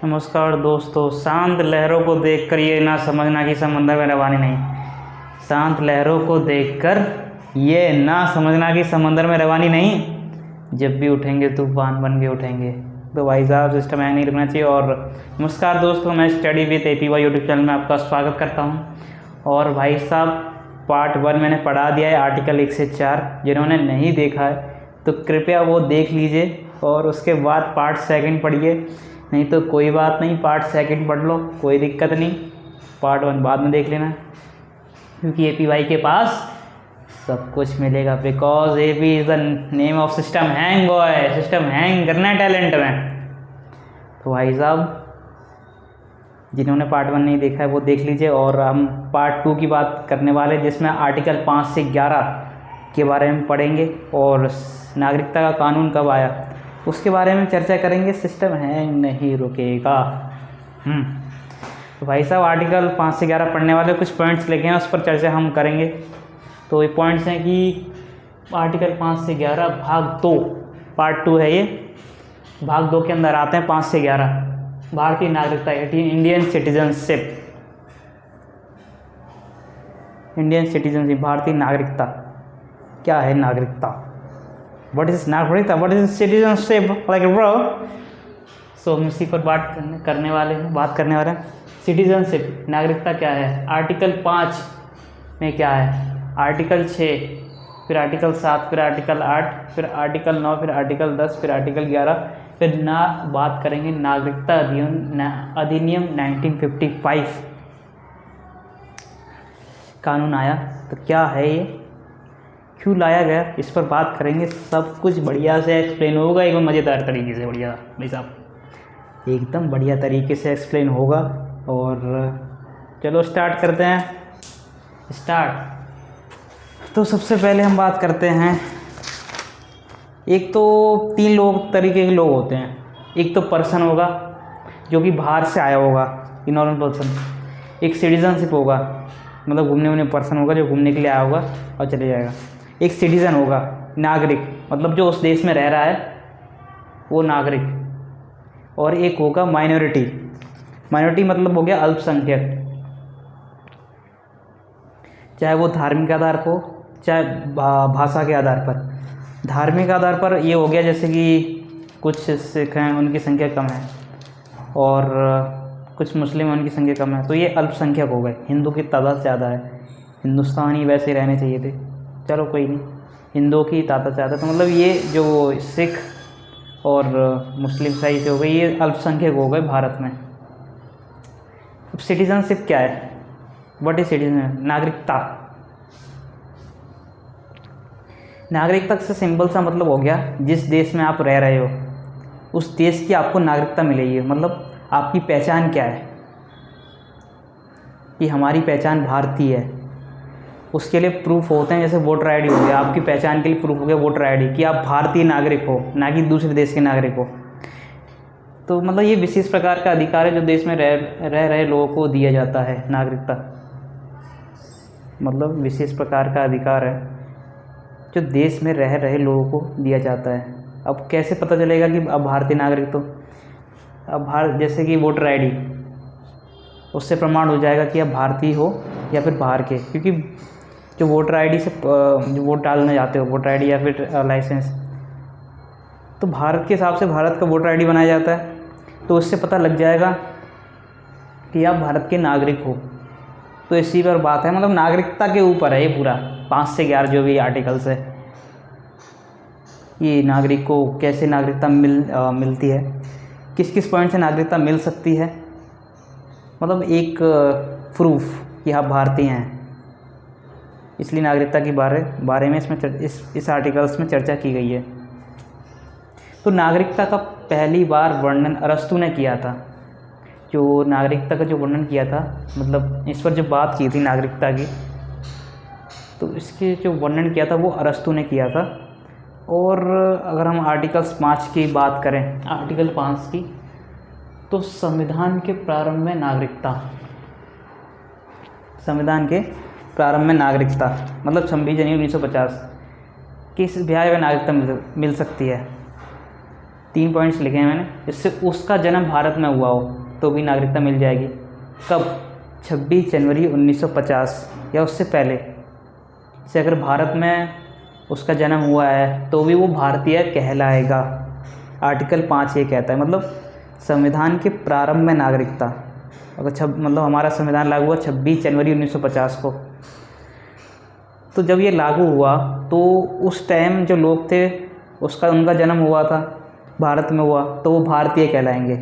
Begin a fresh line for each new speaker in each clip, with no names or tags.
नमस्कार दोस्तों। शांत लहरों को देखकर ये ना समझना कि समंदर में रवानी नहीं। शांत लहरों को देखकर ये ना समझना कि समंदर में रवानी नहीं। जब भी उठेंगे तूफान बन के उठेंगे। तो भाई साहब सिस्टम हैंग नहीं रुकना चाहिए। और नमस्कार दोस्तों, मैं study with APY YouTube channel में आपका स्वागत करता हूँ। और भाई साहब पार्ट 1 मैंने पढ़ा दिया है, आर्टिकल 1 से 4। जिन्होंने नहीं देखा है तो कृपया वो देख लीजिए और उसके बाद पार्ट 2 पढ़िए। नहीं तो कोई बात नहीं, पार्ट 2 पढ़ लो, कोई दिक्कत नहीं। पार्ट 1 बाद में देख लेना, क्योंकि APY के पास सब कुछ मिलेगा। Because AP is the name of system hang boy. System hang करना है टैलेंट में। तो भाई साहब जिन्होंने पार्ट 1 नहीं देखा है वो देख लीजिए। और हम पार्ट 2 की बात करने वाले, जिसमें आर्टिकल 5 से 11 के बारे में पढ़ेंगे और नागरिकता का कानून कब आया उसके बारे में चर्चा करेंगे। सिस्टम हैंग नहीं रुकेगा। तो भाई साहब आर्टिकल 5 से 11 पढ़ने वाले कुछ पॉइंट्स लिखे हैं, उस पर चर्चा हम करेंगे। तो ये पॉइंट्स हैं कि आर्टिकल 5 से 11 भाग 2 पार्ट 2 है ये। भाग 2 के अंदर आते हैं 5 से 11 भारतीय नागरिकता, इंडियन सिटीजनशिप। इंडियन सिटीजनशिप, भारतीय नागरिकता। क्या है नागरिकता? What is नागरिकता? What is citizenship? Like bro? So हम इसी पर बात करने वाले हैं। सिटीजनशिप, नागरिकता क्या है? आर्टिकल 5 में क्या है? आर्टिकल 6, फिर आर्टिकल 7, फिर आर्टिकल 8, फिर आर्टिकल 9, फिर आर्टिकल 10, फिर आर्टिकल 11, फिर बात करेंगे नागरिकता अधिनियम 1955 कानून आया। तो क्या है ये, क्यों लाया गया, इस पर बात करेंगे। सब कुछ बढ़िया से एक्सप्लेन होगा, एकदम मज़ेदार तरीके से। बढ़िया भाई साहब, एकदम बढ़िया तरीके से एक्सप्लेन होगा। और चलो स्टार्ट करते हैं। तो सबसे पहले हम बात करते हैं, एक तो 3 तरीके के लोग होते हैं। एक तो पर्सन होगा जो कि बाहर से आया होगा, नॉर्मल पर्सन। एक सिटीजनशिप होगा, मतलब घूमने पर्सन होगा जो घूमने के लिए आया होगा और चले जाएगा। एक सिटीज़न होगा, नागरिक, मतलब जो उस देश में रह रहा है वो नागरिक। और एक होगा माइनॉरिटी मतलब हो गया अल्पसंख्यक, चाहे वो धार्मिक आधार पर हो चाहे भाषा के आधार पर। धार्मिक आधार पर ये हो गया जैसे कि कुछ सिख हैं, उनकी संख्या कम है, और कुछ मुस्लिम हैं, उनकी संख्या कम है, तो ये अल्पसंख्यक हो गए। हिंदू की तादाद ज़्यादा है, हिंदुस्तानी वैसे रहने चाहिए थे, चलो कोई नहीं, हिंदुओं की तादाद ज़्यादा। तो मतलब ये जो सिख और मुस्लिम ईसाई से हो गए, ये अल्पसंख्यक हो गए भारत में। अब सिटीजनशिप क्या है? What is citizen? नागरिकता से सिंपल सा मतलब हो गया, जिस देश में आप रह रहे हो उस देश की आपको नागरिकता मिलेगी। मतलब आपकी पहचान क्या है, कि हमारी पहचान भारतीय है। उसके लिए प्रूफ होते हैं, जैसे वोटर आईडी हो गया, आपकी पहचान के लिए प्रूफ हो गया वोटर आईडी, कि आप भारतीय नागरिक हो, ना कि दूसरे देश के नागरिक हो। तो मतलब ये विशेष प्रकार का अधिकार है जो देश में रह रहे लोगों को दिया जाता है। नागरिकता मतलब विशेष प्रकार का अधिकार है जो देश में रह रहे लोगों को दिया जाता है। अब कैसे पता चलेगा कि अब भारतीय नागरिक? तो अब जैसे कि वोटर आईडी, उससे प्रमाण हो जाएगा कि आप भारतीय हो या फिर बाहर के। क्योंकि जो वोटर आईडी से जो वोट डालने जाते हो, वोटर आईडी या फिर लाइसेंस, तो भारत के हिसाब से भारत का वोटर आईडी बनाया जाता है। तो उससे पता लग जाएगा कि आप भारत के नागरिक हो। तो इसी पर बात है, मतलब नागरिकता के ऊपर है ये पूरा 5 से 11 जो भी आर्टिकल्स है। ये नागरिक को कैसे नागरिकता मिलती है, किस किस पॉइंट से नागरिकता मिल सकती है, मतलब एक प्रूफ कि आप भारतीय हैं। इसलिए नागरिकता के बारे में इस आर्टिकल्स में चर्चा की गई है। तो नागरिकता का पहली बार वर्णन अरस्तु ने किया था। जो नागरिकता का जो वर्णन किया था, मतलब इस पर जो बात की थी नागरिकता की, तो इसके जो वर्णन किया था वो अरस्तु ने किया था। और अगर हम आर्टिकल्स 5 की बात करें, आर्टिकल 5 की, तो संविधान के प्रारंभ में नागरिकता, मतलब 26 जनवरी 1950 किस बिहार में नागरिकता मिल सकती है। 3 पॉइंट्स लिखे हैं मैंने, इससे उसका जन्म भारत में हुआ हो तो भी नागरिकता मिल जाएगी। कब? 26 जनवरी 1950 या उससे पहले से अगर भारत में उसका जन्म हुआ है तो भी वो भारतीय कहलाएगा। आर्टिकल 5 ये कहता है, मतलब संविधान के प्रारंभ में नागरिकता, अगर मतलब हमारा संविधान लागू हुआ 26 जनवरी 1950 को, तो जब ये लागू हुआ तो उस टाइम जो लोग थे उनका जन्म हुआ था भारत में हुआ, तो वो भारतीय कहलाएंगे।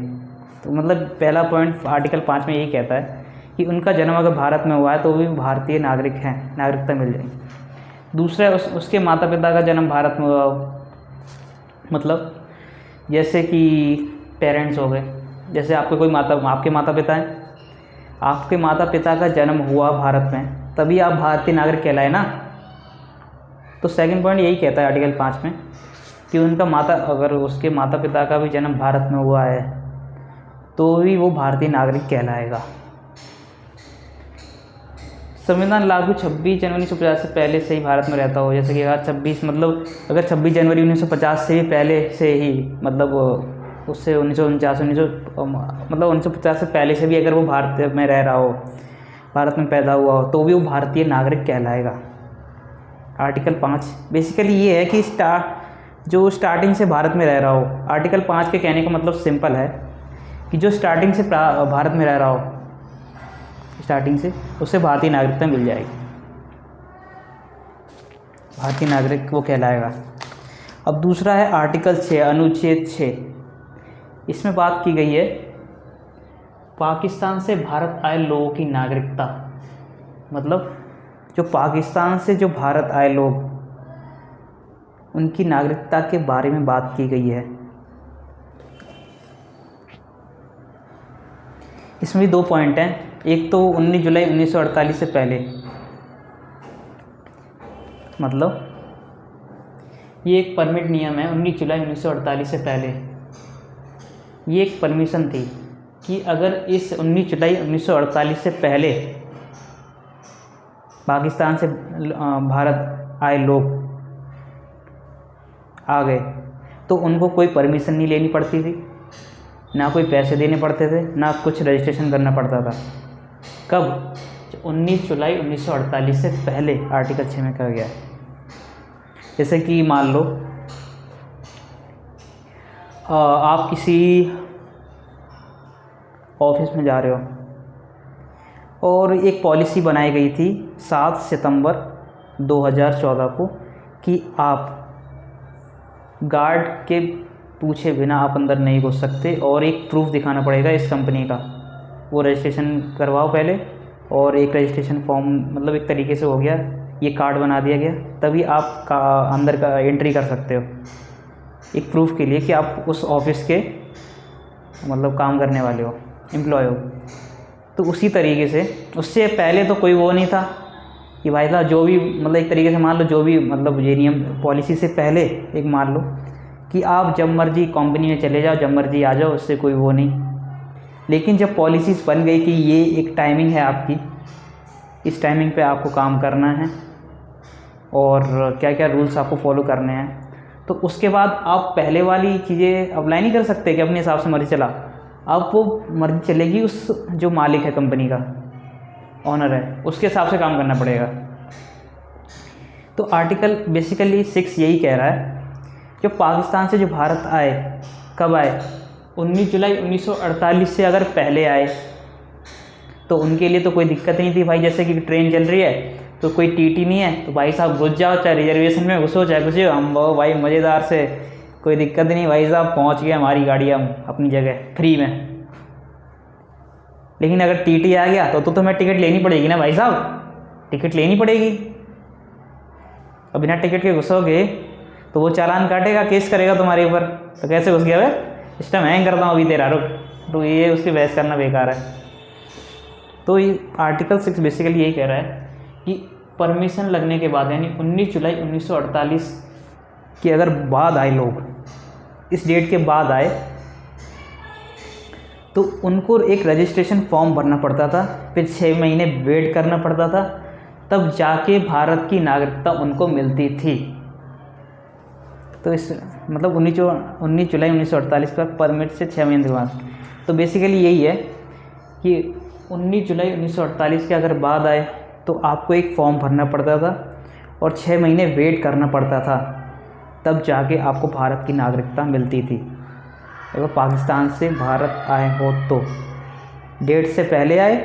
तो मतलब पहला पॉइंट आर्टिकल 5 में यही कहता है कि उनका जन्म अगर भारत में हुआ है तो भी भारतीय नागरिक हैं, नागरिकता मिल जाएगी। दूसरा, उसके माता पिता का जन्म भारत में हुआ हो, मतलब जैसे कि पेरेंट्स हो गए, जैसे आपके माता पिता हैं, आपके माता पिता का जन्म हुआ भारत में तभी आप भारतीय नागरिक कहलाए ना। तो सेकंड पॉइंट यही कहता है आर्टिकल 5 में कि अगर उसके माता पिता का भी जन्म भारत में हुआ है तो भी वो भारतीय नागरिक कहलाएगा। संविधान लागू 26 जनवरी 1950 से पहले से ही भारत में रहता हो, जैसे कि अगर 26 जनवरी 1950 से भी पहले से ही, मतलब उससे 1950 से पहले से भी अगर वो भारत में रह रहा हो, भारत में पैदा हुआ हो, तो भी वो भारतीय नागरिक कहलाएगा। आर्टिकल 5 बेसिकली ये है कि जो स्टार्टिंग से भारत में रह रहा हो, आर्टिकल 5 के कहने का मतलब सिंपल है कि जो स्टार्टिंग से भारत में रह रहा हो, स्टार्टिंग से, उससे भारतीय नागरिकता मिल जाएगी, भारतीय नागरिक वो कहलाएगा। अब दूसरा है आर्टिकल 6 अनुच्छेद 6। इसमें बात की गई है पाकिस्तान से भारत आए लोगों की नागरिकता, मतलब जो पाकिस्तान से जो भारत आए लोग, उनकी नागरिकता के बारे में बात की गई है। इसमें भी 2 पॉइंट हैं। एक तो 19 जुलाई 1948 से पहले, मतलब ये एक परमिट नियम है। 19 जुलाई 1948 से पहले ये एक परमिशन थी कि अगर इस 19 जुलाई 1948 से पहले पाकिस्तान से भारत आए लोग आ गए तो उनको कोई परमिशन नहीं लेनी पड़ती थी, ना कोई पैसे देने पड़ते थे, ना कुछ रजिस्ट्रेशन करना पड़ता था। कब? 19 जुलाई 1948 से पहले आर्टिकल 6 में कहा गया है। जैसे कि मान लो आप किसी ऑफिस में जा रहे हो और एक पॉलिसी बनाई गई थी 7 सितंबर 2014 को कि आप गार्ड के पूछे बिना आप अंदर नहीं घुस सकते और एक प्रूफ दिखाना पड़ेगा इस कंपनी का। वो रजिस्ट्रेशन करवाओ पहले, और एक रजिस्ट्रेशन फॉर्म, मतलब एक तरीके से हो गया, ये कार्ड बना दिया गया, तभी आप अंदर का एंट्री कर सकते हो, एक प्रूफ के लिए कि आप उस ऑफिस के मतलब काम करने वाले हो, एम्प्लॉय हो। तो उसी तरीके से उससे पहले तो कोई वो नहीं था कि भाई साहब जो भी, मतलब एक तरीके से मान लो जो भी, मतलब ये नियम पॉलिसी से पहले एक मान लो कि आप जब मर्जी कंपनी में चले जाओ, जब मर्जी आ जाओ, उससे कोई वो नहीं। लेकिन जब पॉलिसीज़ बन गई कि ये एक टाइमिंग है आपकी, इस टाइमिंग पे आपको काम करना है और क्या क्या रूल्स आपको फॉलो करने हैं, तो उसके बाद आप पहले वाली चीज़ें अप्लाई नहीं कर सकते कि अपने हिसाब से मर्जी चला। अब वो मर्जी चलेगी उस जो मालिक है, कंपनी का ऑनर है, उसके हिसाब से काम करना पड़ेगा। तो आर्टिकल बेसिकली 6 यही कह रहा है, जो पाकिस्तान से जो भारत आए, कब आए? 19 जुलाई 1948 से अगर पहले आए तो उनके लिए तो कोई दिक्कत नहीं थी भाई। जैसे कि ट्रेन चल रही है तो कोई टीटी नहीं है तो भाई साहब घुस जाओ, चाहे रिजर्वेशन में घुसो चाहे घुसो, हम वो भाई मज़ेदार से, कोई दिक्कत नहीं भाई साहब, पहुंच गए हमारी गाड़ी, हम अपनी जगह फ्री में। लेकिन अगर टीटी आ गया तो तुम्हें टिकट लेनी पड़ेगी ना भाई साहब, टिकट लेनी पड़ेगी। और बिना टिकट के घुसोगे तो वो चालान काटेगा, केस करेगा तुम्हारे ऊपर। तो कैसे घुस गया भाई, सिस्टम हैंग करता हूँ अभी तेरा, रुक। तो ये उसकी बहस करना बेकार है। तो ये आर्टिकल 6 बेसिकली यही कह रहा है कि परमिशन लगने के बाद, यानी 19 जुलाई 1948 के अगर बाद आए लोग, इस डेट के बाद आए, तो उनको एक रजिस्ट्रेशन फॉर्म भरना पड़ता था, फिर 6 महीने वेट करना पड़ता था, तब जाके भारत की नागरिकता उनको मिलती थी। तो इस मतलब 19 जुलाई 1948 का परमिट से 6 महीने के बाद। तो बेसिकली यही है कि 19 जुलाई 1948 के अगर बाद आए तो आपको एक फॉर्म भरना पड़ता था और 6 महीने वेट करना पड़ता था, तब जाके आपको भारत की नागरिकता मिलती थी। अगर पाकिस्तान से भारत आए हो तो डेट से पहले आए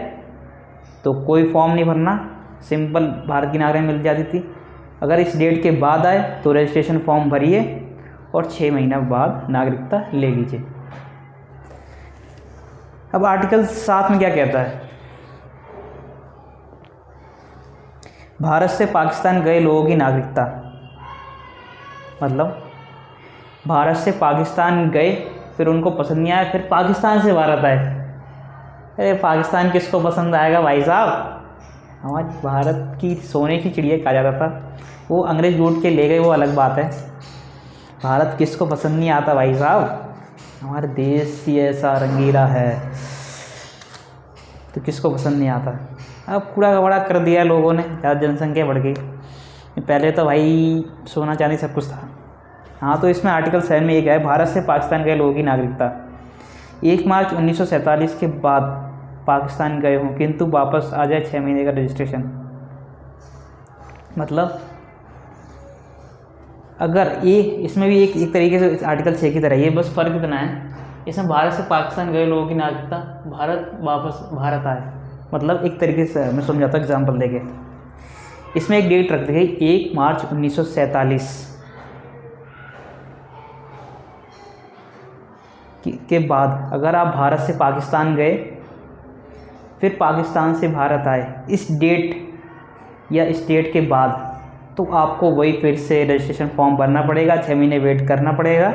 तो कोई फॉर्म नहीं भरना, सिंपल भारत की नागरिकता मिल जाती थी। अगर इस डेट के बाद आए तो रजिस्ट्रेशन फॉर्म भरिए और 6 महीना बाद नागरिकता ले लीजिए। अब आर्टिकल 7 में क्या कहता है? भारत से पाकिस्तान गए लोगों की नागरिकता, मतलब भारत से पाकिस्तान गए, फिर उनको पसंद नहीं आया, फिर पाकिस्तान से भारत आए। अरे पाकिस्तान किसको पसंद आएगा भाई साहब? हमारी भारत की सोने की चिड़िया कहा जाता था, वो अंग्रेज लूट के ले गए, वो अलग बात है। भारत किसको पसंद नहीं आता भाई साहब? हमारे देश ही ऐसा रंगीला है, तो किसको पसंद नहीं आता। अब कूड़ा कबाड़ा कर दिया लोगों ने, ज़्यादा जनसंख्या बढ़ गई। पहले तो भाई सोना चांदी सब कुछ था। हाँ, तो इसमें आर्टिकल 7 में एक है, भारत से पाकिस्तान गए लोगों की नागरिकता 1 मार्च 1947 के बाद पाकिस्तान गए हों किंतु वापस आ जाए 6 महीने का रजिस्ट्रेशन। मतलब अगर ये इसमें भी एक तरीके से आर्टिकल 6 की तरह, ये बस फ़र्क इतना है, इसमें भारत से पाकिस्तान गए लोगों की नागरिकता भारत वापस भारत आए। मतलब एक तरीके से मैं समझाता हूँ एग्जाम्पल देके। इसमें एक डेट रख दी गई 1 मार्च 1947 के बाद अगर आप भारत से पाकिस्तान गए फिर पाकिस्तान से भारत आए इस डेट या इस डेट के बाद, तो आपको वही फिर से रजिस्ट्रेशन फॉर्म भरना पड़ेगा, 6 महीने वेट करना पड़ेगा,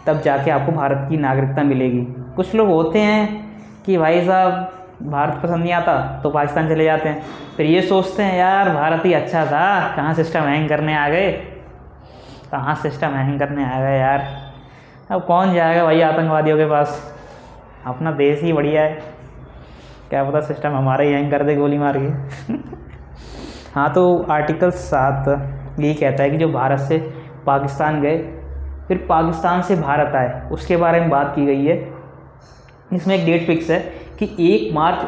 तब जाके आपको भारत की नागरिकता मिलेगी। कुछ लोग होते हैं कि भाई साहब भारत पसंद नहीं आता तो पाकिस्तान चले जाते हैं, फिर ये सोचते हैं यार भारत ही अच्छा था, कहाँ सिस्टम हैंग करने आ गए, कहाँ सिस्टम हैंग करने आ गए यार। अब कौन जाएगा भाई आतंकवादियों के पास, अपना देश ही बढ़िया है, क्या पता सिस्टम हमारा ही हैंग कर दे गोली मार के। हाँ, तो आर्टिकल 7 यही कहता है कि जो भारत से पाकिस्तान गए फिर पाकिस्तान से भारत आए उसके बारे में बात की गई है। इसमें एक डेट फिक्स है कि 1 मार्च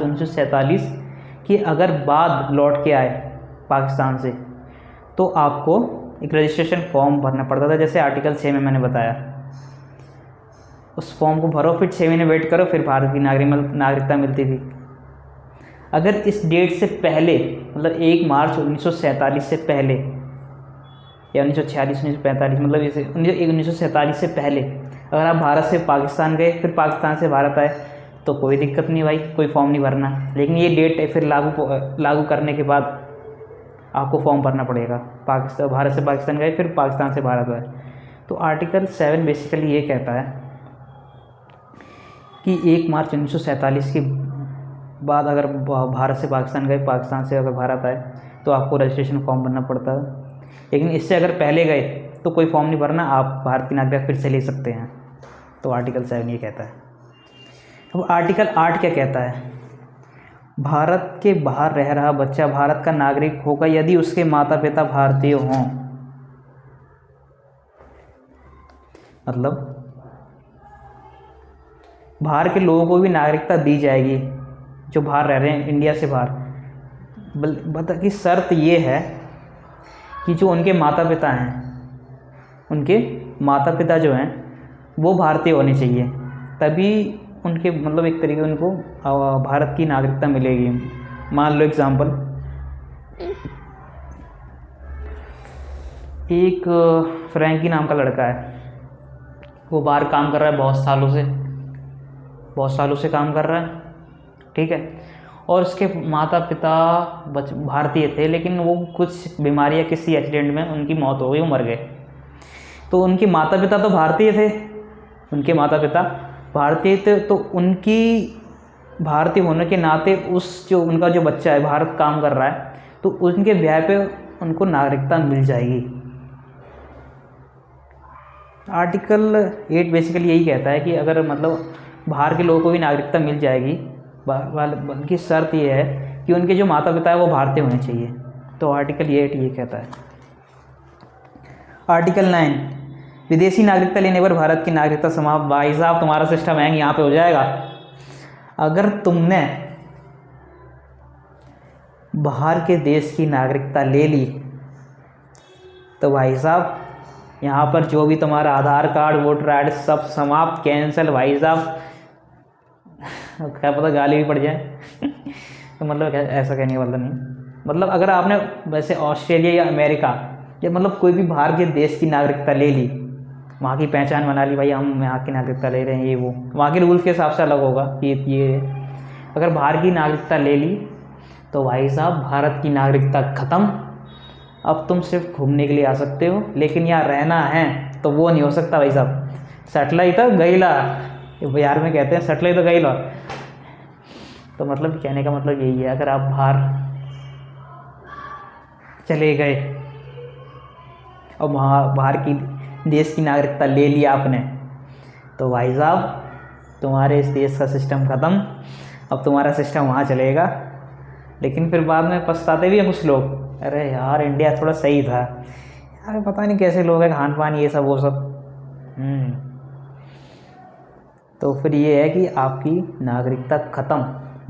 1947 की अगर बाद लौट के आए पाकिस्तान से तो आपको एक रजिस्ट्रेशन फॉर्म भरना पड़ता था, जैसे आर्टिकल 6 में मैंने बताया। उस फॉर्म को भरो, फिर 6 महीने वेट करो, फिर भारत की नागरिकता मिलती थी। अगर इस डेट से पहले मतलब 1 मार्च 1947 से पहले या 1946 1945 मतलब इसे 1947 से पहले अगर आप भारत से पाकिस्तान गए फिर पाकिस्तान से भारत आए तो कोई दिक्कत नहीं भाई, कोई फॉर्म नहीं भरना। लेकिन ये डेट फिर लागू करने के बाद आपको फॉर्म भरना पड़ेगा। भारत से पाकिस्तान गए फिर पाकिस्तान से भारत आए। तो आर्टिकल 7 बेसिकली ये कहता है कि 1 मार्च 1947 के बाद अगर भारत से पाकिस्तान गए, पाकिस्तान से अगर भारत आए तो आपको रजिस्ट्रेशन फॉर्म भरना पड़ता है। लेकिन इससे अगर पहले गए तो कोई फॉर्म नहीं भरना, आप भारत की नागरिकता फिर से ले सकते हैं। तो आर्टिकल 7 ये कहता है। अब आर्टिकल 8 क्या कहता है? भारत के बाहर रह रहा बच्चा भारत का नागरिक होगा यदि उसके माता पिता भारतीय हों। मतलब बाहर के लोगों को भी नागरिकता दी जाएगी जो बाहर रह रहे हैं, इंडिया से बाहर। बता कि शर्त ये है कि जो उनके माता पिता हैं, उनके माता पिता जो हैं वो भारतीय होने चाहिए, तभी उनके मतलब एक तरीके उनको भारत की नागरिकता मिलेगी। मान लो एग्जाम्पल, एक फ्रैंकी नाम का लड़का है, वो बाहर काम कर रहा है बहुत सालों से काम कर रहा है, ठीक है, और उसके माता पिता भारतीय थे, लेकिन वो कुछ बीमारी या किसी एक्सीडेंट में उनकी मौत हो गई, वो मर गए। तो उनके माता पिता तो भारतीय थे, तो उनकी भारतीय होने के नाते उनका जो बच्चा है भारत काम कर रहा है, तो उनके ब्याह पे उनको नागरिकता मिल जाएगी। आर्टिकल 8 बेसिकली यही कहता है कि अगर मतलब बाहर के लोगों को भी नागरिकता मिल जाएगी, बल्कि शर्त ये है कि उनके जो माता पिता है वो भारतीय होने चाहिए। तो आर्टिकल 8 ये कहता है। आर्टिकल 9, विदेशी नागरिकता लेने पर भारत की नागरिकता समाप्त। भाई साहब तुम्हारा सिस्टम हैंग यहाँ पे हो जाएगा। अगर तुमने बाहर के देश की नागरिकता ले ली तो भाई साहब यहाँ पर जो भी तुम्हारा आधार कार्ड, वोटर आई डी सब समाप्त, कैंसिल भाई साहब। क्या पता गाली भी पड़ जाए तो मतलब ऐसा कहने का मतलब नहीं। मतलब अगर आपने वैसे ऑस्ट्रेलिया या अमेरिका या मतलब कोई भी बाहर के देश की नागरिकता ले ली, वहाँ की पहचान बना ली, भाई हम यहाँ की नागरिकता ले रहे हैं, ये वो वहाँ के रूल्स के हिसाब से अलग होगा ये। अगर बाहर की नागरिकता ले ली तो भाई साहब भारत की नागरिकता ख़त्म। अब तुम सिर्फ घूमने के लिए आ सकते हो, लेकिन यहाँ रहना है तो वो नहीं हो सकता भाई साहब। सटलाई तो गईला, बिहार में कहते हैं सटलाई तो गईला। तो मतलब कहने का मतलब यही है, अगर आप बाहर चले गए और वहाँ बाहर की देश की नागरिकता ले लिया आपने, तो भाई साहब तुम्हारे इस देश का सिस्टम ख़त्म। अब तुम्हारा सिस्टम वहाँ चलेगा, लेकिन फिर बाद में पछताते भी हैं कुछ लोग, अरे यार इंडिया थोड़ा सही था यार, पता नहीं कैसे लोग हैं, खान पान ये सब वो सब। तो फिर ये है कि आपकी नागरिकता ख़त्म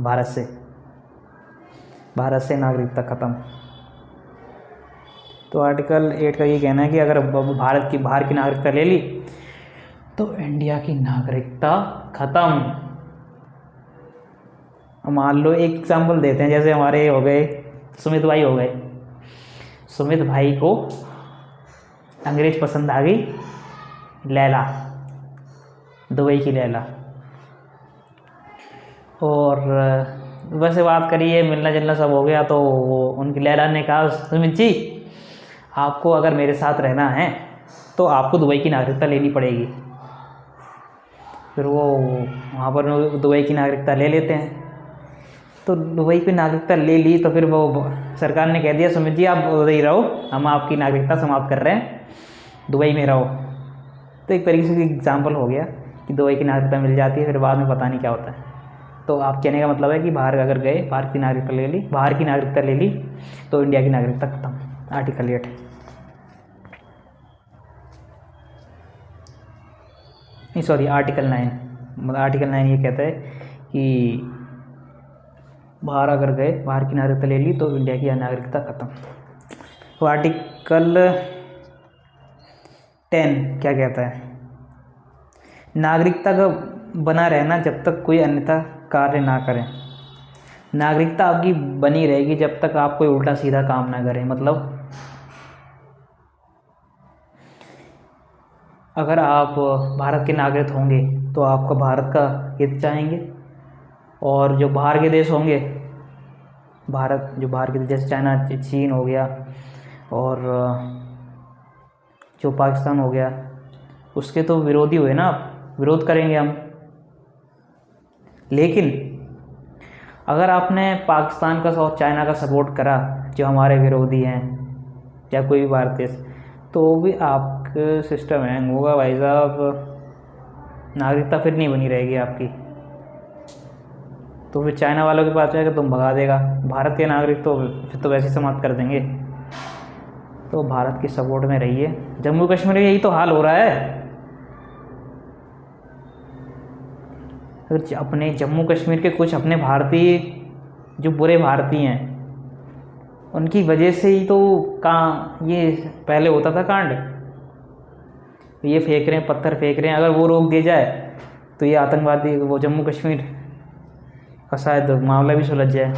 भारत से नागरिकता ख़त्म। तो आर्टिकल 8 का ये कहना है कि अगर भारत की बाहर की नागरिकता ले ली तो इंडिया की नागरिकता ख़त्म। मान लो एक एग्जाम्पल देते हैं, जैसे हमारे हो गए सुमित भाई हो गए। सुमित भाई को अंग्रेज पसंद आ गई, लैला, दुबई की लैला, और वैसे बात करिए, मिलना जुलना सब हो गया। तो उनकी लैला ने कहा सुमित जी आपको अगर मेरे साथ रहना है तो आपको दुबई की नागरिकता लेनी पड़ेगी। फिर वो वहाँ पर दुबई की नागरिकता ले लेते हैं। तो दुबई की नागरिकता ले ली तो फिर वो सरकार ने कह दिया सुमित जी आप उधर ही रहो, हम आपकी नागरिकता समाप्त कर रहे हैं, दुबई में रहो। तो एक तरीके से एग्जाम्पल हो गया कि दुबई की नागरिकता मिल जाती है, फिर बाद में पता नहीं क्या होता है। तो आप कहने का मतलब है कि बाहर अगर गए, बाहर की नागरिकता ले ली तो इंडिया की नागरिकता खत्म। आर्टिकल 8। नहीं सॉरी, आर्टिकल 9। मतलब आर्टिकल 9 ये कहता है कि बाहर अगर गए, बाहर की नागरिकता ले ली तो इंडिया की नागरिकता खत्म। तो आर्टिकल 10 क्या कहता है, नागरिकता का बना रहना जब तक कोई अन्यथा कार्य ना करें। नागरिकता आपकी बनी रहेगी जब तक आप कोई उल्टा सीधा काम ना करें। मतलब अगर आप भारत के नागरिक होंगे तो आपका भारत का हित चाहेंगे, और जो बाहर के देश होंगे, जो बाहर के जैसे चाइना, चीन हो गया, और जो पाकिस्तान हो गया, उसके तो विरोधी हुए ना, विरोध करेंगे हम। लेकिन अगर आपने पाकिस्तान का और चाइना का सपोर्ट करा, जो हमारे विरोधी हैं, या कोई भी भारतीय, तो भी आपका सिस्टम हैंग होगा भाई साहब, नागरिकता फिर नहीं बनी रहेगी आपकी। तो फिर चाइना वालों के पास जाएगा तुम भगा देगा, भारत के नागरिक तो फिर तो वैसे समाप्त कर देंगे। तो भारत की सपोर्ट में रहिए। जम्मू कश्मीर में यही तो हाल हो रहा है। अपने जम्मू कश्मीर के कुछ अपने भारतीय, जो बुरे भारतीय हैं, उनकी वजह से ही तो ये पहले होता था कांड। ये फेंक रहे हैं, पत्थर फेंक रहे हैं, अगर वो रोक दिया जाए तो ये आतंकवादी, वो जम्मू कश्मीर का शायद मामला भी सुलझ जाए।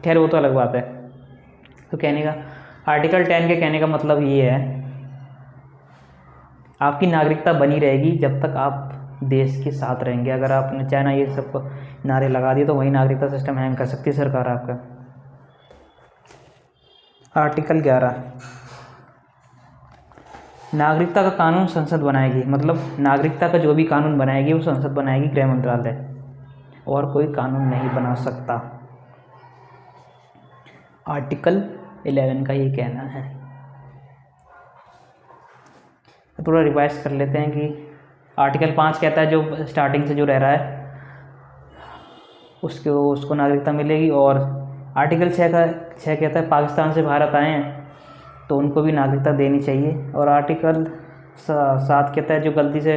खैर वो तो अलग बात है। तो कहने का आर्टिकल 10 के कहने का मतलब ये है, आपकी नागरिकता बनी रहेगी जब तक आप देश के साथ रहेंगे। अगर आपने चाइना ये सब नारे लगा दिए तो वही नागरिकता सिस्टम हैंग कर सकती है सरकार आपका। आर्टिकल 11, नागरिकता का कानून संसद बनाएगी। मतलब नागरिकता का जो भी कानून बनाएगी वो संसद बनाएगी, गृह मंत्रालय, और कोई कानून नहीं बना सकता। आर्टिकल 11 का ये कहना है। थोड़ा रिवाइज कर लेते हैं कि आर्टिकल 5 कहता है जो स्टार्टिंग से जो रह रहा है उसको नागरिकता मिलेगी। और आर्टिकल 6 कहता है पाकिस्तान से भारत आए हैं तो उनको भी नागरिकता देनी चाहिए। और आर्टिकल 7 कहता है जो गलती से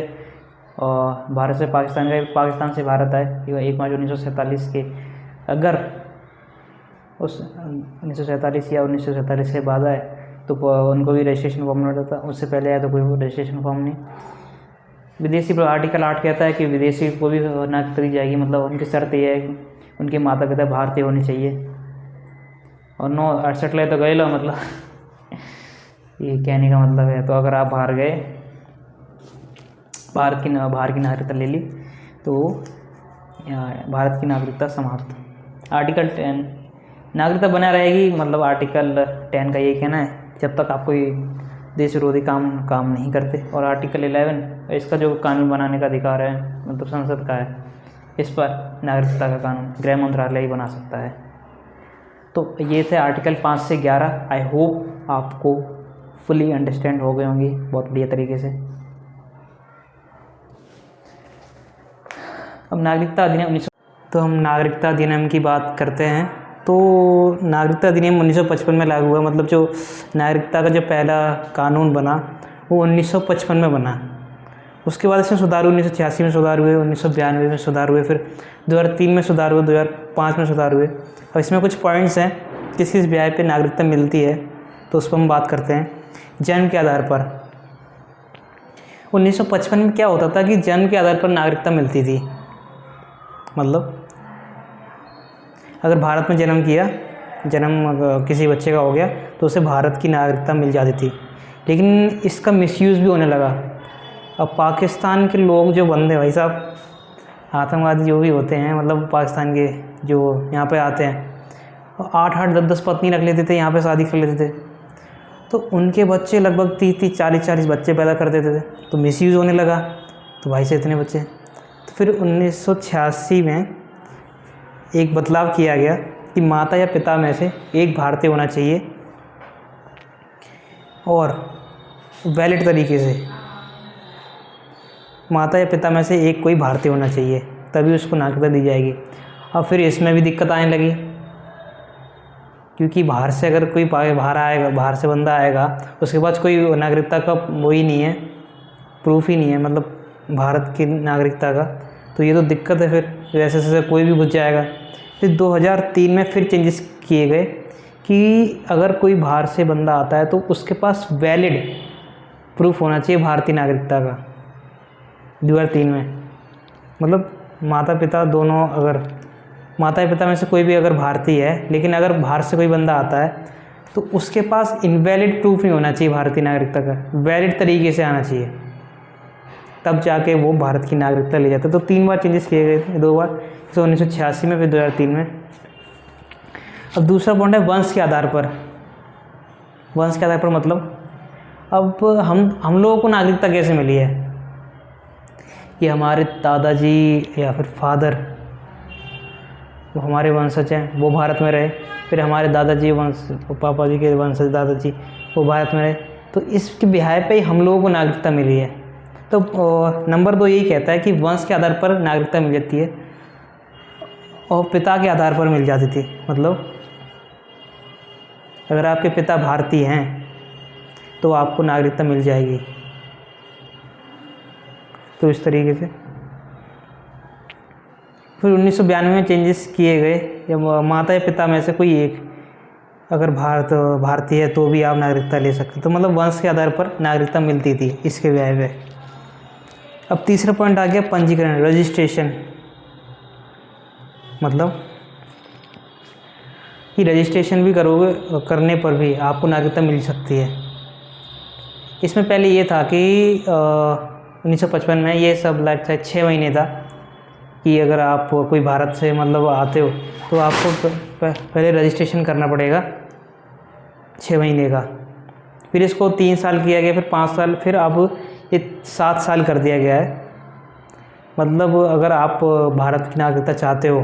भारत से पाकिस्तान गए, पाकिस्तान से भारत आए 1 मार्च 1947 के, अगर उस 1947 या 1947 के बाद आए तो उनको भी रजिस्ट्रेशन फॉर्म मिल जाता, उससे पहले आए तो कोई रजिस्ट्रेशन फॉर्म नहीं। विदेशी पर आर्टिकल 8 कहता है कि विदेशी को भी नागरिकता दी जाएगी, मतलब उनकी शर्त यह है कि उनके माता पिता भारतीय होने चाहिए। और 968 ले तो गए लो, मतलब ये कहने का मतलब है। तो अगर आप बाहर गए, बाहर की नागरिकता ले ली तो भारत की नागरिकता समाप्त। आर्टिकल 10 नागरिकता बना रहेगी, मतलब आर्टिकल 10 का ये कहना है जब तक आप कोई देश विरोधी काम नहीं करते। और आर्टिकल 11 इसका जो कानून बनाने का अधिकार है, मतलब संसद का है, इस पर नागरिकता का कानून गृह मंत्रालय ही बना सकता है। तो ये थे आर्टिकल 5 से 11। आई होप आपको फुली अंडरस्टैंड हो गए होंगे बहुत बढ़िया तरीके से। अब नागरिकता अधिनियम तो हम नागरिकता अधिनियम की बात करते हैं। तो नागरिकता अधिनियम 1955 में लागू हुआ, मतलब जो नागरिकता का जो पहला कानून बना वो 1955 में बना। उसके बाद इसमें सुधार हुए, 1986 में सुधार हुए, 1992 में सुधार हुए, फिर 2003 में सुधार हुए, 2005 में सुधार हुए। और इसमें कुछ पॉइंट्स हैं किस किस ब्याह पे नागरिकता मिलती है, तो उस पर हम बात करते हैं। जन्म के आधार पर 1955 में क्या होता था कि जन्म के आधार पर नागरिकता मिलती थी, मतलब अगर भारत में जन्म किसी बच्चे का हो गया तो उसे भारत की नागरिकता मिल जाती थी। लेकिन इसका मिसयूज़ भी होने लगा। अब पाकिस्तान के लोग जो बंदे भाई साहब आतंकवादी जो भी होते हैं, मतलब पाकिस्तान के जो यहाँ पे आते हैं 8-8 10-10 पत्नी रख लेते थे, यहाँ पे शादी कर लेते थे। तो उनके बच्चे लगभग 30-30 40-40 बच्चे पैदा कर देते थे, तो मिसयूज़ होने लगा। तो भाई से इतने बच्चे, तो फिर 1986 में एक बदलाव किया गया कि माता या पिता में से एक भारतीय होना चाहिए और वैलिड तरीके से माता या पिता में से एक कोई भारतीय होना चाहिए, तभी उसको नागरिकता दी जाएगी। अब फिर इसमें भी दिक्कत आने लगी, क्योंकि बाहर से अगर कोई बाहर से बंदा आएगा, उसके पास कोई नागरिकता का वो ही नहीं है, प्रूफ ही नहीं है, मतलब भारत की नागरिकता का, तो ये तो दिक्कत है। फिर वैसे से कोई भी घुस जाएगा। फिर 2003 में फिर चेंजेस किए गए कि अगर कोई बाहर से बंदा आता है तो उसके पास वैलिड प्रूफ होना चाहिए भारतीय नागरिकता का। 2003 में मतलब माता पिता दोनों, अगर माता पिता में से कोई भी अगर भारतीय है, लेकिन अगर बाहर से कोई बंदा आता है तो उसके पास इनवैलिड प्रूफ नहीं होना चाहिए भारतीय नागरिकता का, वैलिड तरीके से आना चाहिए, तब जाके वो भारत की नागरिकता ले जाता है। तो 3 बार चेंजेस किए गए थे, 2 बार, 1986 में, फिर 2003 में। अब दूसरा पॉइंट है वंश के आधार पर। वंश के आधार पर मतलब अब हम लोगों को नागरिकता कैसे मिली है कि हमारे दादाजी या फिर फादर, वो हमारे वंशज हैं, वो भारत में रहे, फिर हमारे दादाजी पापा जी के वंशज दादाजी वो भारत में रहे, तो इसके बिहार पे ही हम लोगों को नागरिकता मिली है। तो नंबर 2 यही कहता है कि वंश के आधार पर नागरिकता मिल जाती है और पिता के आधार पर मिल जाती थी। मतलब अगर आपके पिता भारतीय हैं तो आपको नागरिकता मिल जाएगी। तो इस तरीके से फिर 1992 में चेंजेस किए गए, या माता या पिता में से कोई एक अगर भारतीय है तो भी आप नागरिकता ले सकते। तो मतलब वंश के आधार पर नागरिकता मिलती थी इसके ब्याह में। अब तीसरा पॉइंट आ गया पंजीकरण, रजिस्ट्रेशन। मतलब कि रजिस्ट्रेशन भी करोगे, करने पर भी आपको नागरिकता मिल सकती है। इसमें पहले ये था कि 1955 में ये सब लाइक 6 महीने था कि अगर आप कोई भारत से मतलब आते हो तो आपको पहले रजिस्ट्रेशन करना पड़ेगा 6 महीने का। फिर इसको 3 साल किया गया, फिर 5 साल, फिर अब ये 7 साल कर दिया गया है। मतलब अगर आप भारत की नागरिकता चाहते हो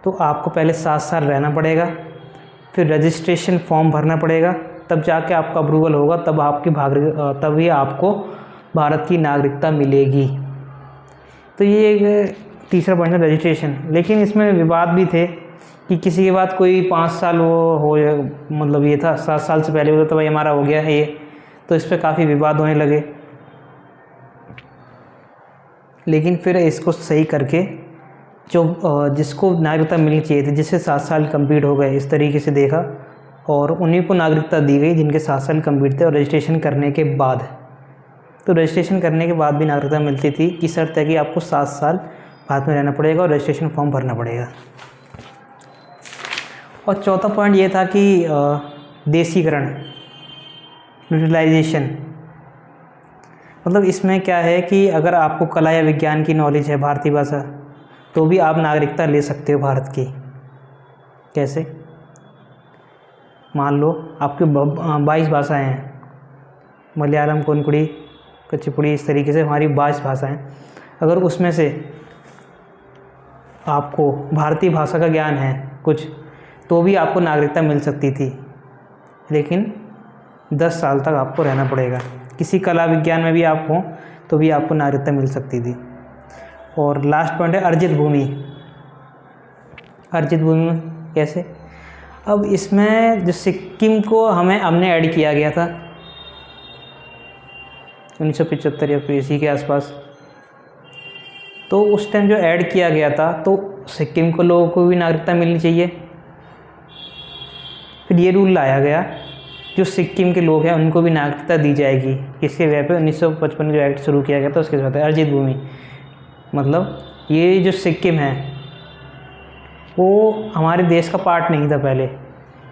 तो आपको पहले 7 साल रहना पड़ेगा, फिर रजिस्ट्रेशन फॉर्म भरना पड़ेगा, तब जाके आपका अप्रूवल होगा, तभी आपको भारत की नागरिकता मिलेगी। तो ये एक तीसरा पॉइंट है रजिस्ट्रेशन। लेकिन इसमें विवाद भी थे कि किसी के बाद कोई 5 साल वो हो, मतलब ये था 7 साल से पहले होता तो भाई हमारा हो गया ये, तो इस पर काफ़ी विवाद होने लगे। लेकिन फिर इसको सही करके जो जिसको नागरिकता मिलनी चाहिए थी, जिससे 7 साल कंप्लीट हो गए, इस तरीके से देखा और उन्हीं को नागरिकता दी गई जिनके 7 साल कंप्लीट थे। और रजिस्ट्रेशन करने के बाद, तो रजिस्ट्रेशन करने के बाद भी नागरिकता मिलती थी कि शर्त है कि आपको 7 साल भारत में रहना पड़ेगा और रजिस्ट्रेशन फॉर्म भरना पड़ेगा। और चौथा पॉइंट ये था कि देशीकरण, न्यूट्रलाइजेशन। मतलब इसमें क्या है कि अगर आपको कला या विज्ञान की नॉलेज है, भारतीय भाषा, तो भी आप नागरिकता ले सकते हो भारत की। कैसे? मान लो आपके 22 भाषाएं हैं, मलयालम, कोंकणी, कुचिपुड़ी, इस तरीके से हमारी 22 भाषाएं। अगर उसमें से आपको भारतीय भाषा का ज्ञान है कुछ, तो भी आपको नागरिकता मिल सकती थी, लेकिन 10 साल तक आपको रहना पड़ेगा। किसी कला विज्ञान में भी आप हों तो भी आपको नागरिकता मिल सकती थी। और लास्ट पॉइंट है अर्जित भूमि। अर्जित भूमि में कैसे? अब इसमें जो सिक्किम को हमने ऐड किया गया था 1975 या फिर इसी के आसपास, तो उस टाइम जो ऐड किया गया था तो सिक्किम को लोगों को भी नागरिकता मिलनी चाहिए। फिर ये रूल लाया गया जो सिक्किम के लोग हैं उनको भी नागरिकता दी जाएगी। किसके वजह पे? 1955 जो एक्ट शुरू किया गया था उसके साथ। अर्जित भूमि मतलब ये जो सिक्किम है वो हमारे देश का पार्ट नहीं था पहले,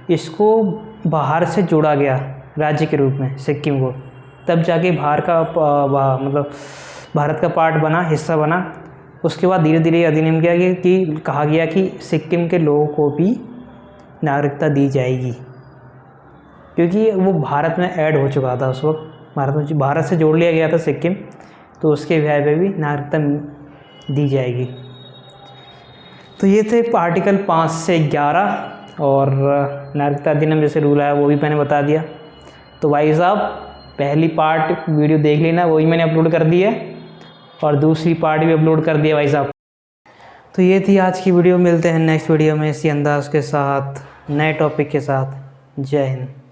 इसको बाहर से जोड़ा गया राज्य के रूप में सिक्किम को, तब जाके बाहर का मतलब भारत का पार्ट बना, हिस्सा बना। उसके बाद धीरे धीरे अधिनियम किया गया कि कहा गया कि सिक्किम के लोगों को भी नागरिकता दी जाएगी, क्योंकि वो भारत में ऐड हो चुका था उस वक्त, भारत से जोड़ लिया गया था सिक्किम, तो उसके वजह पे भी नागरिकता दी जाएगी। तो ये थे आर्टिकल 5 से 11 और नागरिकता अधिनियम जैसे रूल आया वो भी मैंने बता दिया। तो भाई साहब पहली पार्ट वीडियो देख लेना, वही मैंने अपलोड कर दी है, और दूसरी पार्ट भी अपलोड कर दिया भाई साहब। तो ये थी आज की वीडियो, मिलते हैं नेक्स्ट वीडियो में इसी अंदाज के साथ, नए टॉपिक के साथ। जय हिंद।